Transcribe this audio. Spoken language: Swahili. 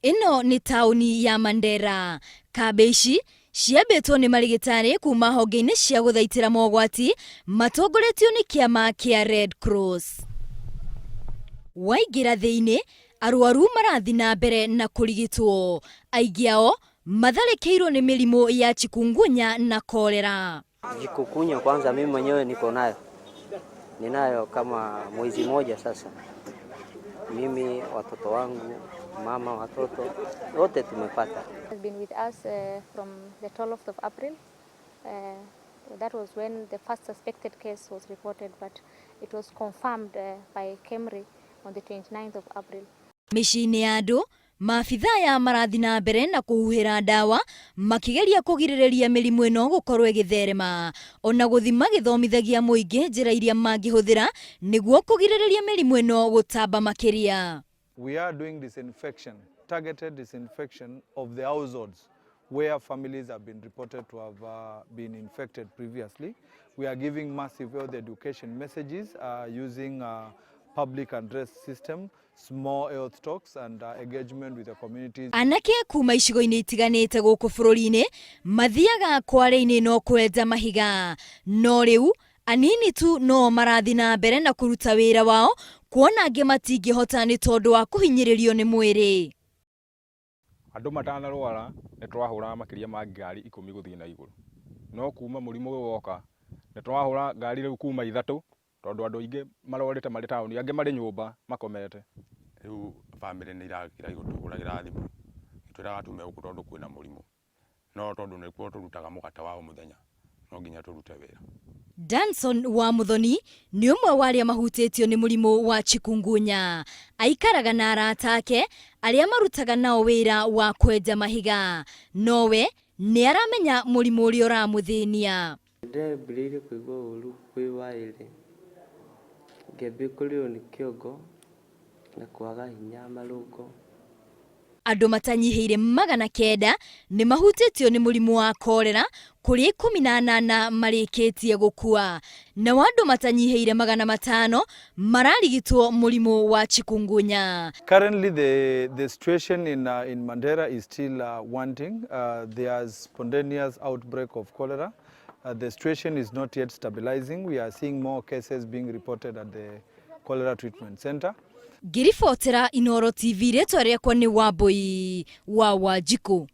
Ino ni tauni ya Mandera. Kabeshi ciambĩtwo nĩ marigitari kuma honge-inĩ cia gũthaitĩra mogwati matongoretio nĩ kĩama kĩa Red Cross. Waingĩra thĩinĩ, arwaru marathi na mbere na kũrigitwo. Aingĩ ao matharĩkĩirwo nĩ mĩrimũ ya Chikungunya na Cholera. Chikungunya kwanza mimi mwenyewe niko nayo. Ninayo kama mwezi moja sasa. Mimi, watoto wangu, mama, watoto wote tumepata. Has been with us from the 12th of April. That was when the first suspected case was reported, but it was confirmed by KEMRI on the 29th of April. Mĩciĩ-inĩ ya andũ, maabitha ya marathi na mbere na kũhuhĩra ndawa makĩgeria kũgirĩrĩria mĩrimũ ĩno gũkorwo ĩgĩtherema, ona gũthima gĩthomithagia mũingĩ njĩra iria mangĩhũthĩra nĩguo kũgirĩrĩria mĩrimũ ĩno gũtamba makĩria. We are doing disinfection, targeted disinfection of the households where families have been reported to have been infected previously. We are giving massive health education messages using public address system, small health talks and engagement with the communities. Anake kuma icigo-inĩ itiganĩte gũkũ bũrũri-inĩ mathiaga kware-inĩ no kwenja mahiga, no rĩu anini tu no marathi na mbere na kũruta wĩra wao, kuona angĩ matingĩhota nĩ tondũ wa kũhinyĩrĩrio nĩ mwĩrĩ. Andũ matanarwara nĩ twahũra makĩria ma ngari 10 gũthiĩ na igũrũ, no kuma mũrimũ ũyũ woka nĩ twahũra ngari rĩu kuma 3 tondũ andũ aingĩ marorete marĩ taũni, angĩ marĩ nyũmba makomete. Rĩu bamĩrĩ nĩ irakĩra gũtũgũragĩra thimũ itwĩraga tume gũkũ tondũ kwĩna mũrimũ, no tondũ nĩkuo tũrutaga mũgate wa mũthenya no nginya tũrute wĩra. Danson wa Muthoni nĩ ũmwe wa arĩa mahutĩtio nĩ mũrimũ wa Chikungunya. Aikaraga na arata ake arĩa marutaga nao wĩra wa kwenja mahiga, nowe nĩ aramenya mũrimũ ũrĩa ũramũthĩnia. Ndambĩrĩirie kũigua ũru kwĩ waĩrĩ, ngĩambia kũrĩo nĩ kĩongo na kwaga hinya marũngo. Andũ matanyihĩire 900 nĩ mahutĩtio nĩ mũrimũ wa Cholera, kũrĩ 18 marĩkĩtie gũkua, na andũ matanyihĩire 500 mararigitwo mũrimũ wa Chikungunya. Currently the situation in Mandera is still wanting. There's spontaneous outbreak of cholera. The situation is not yet stabilizing. We are seeing more cases being reported at the Cholera Treatment Center. Ngiribotera Inooro TV, rĩtwa rĩakwa nĩ Wambui wa Wanjikũ.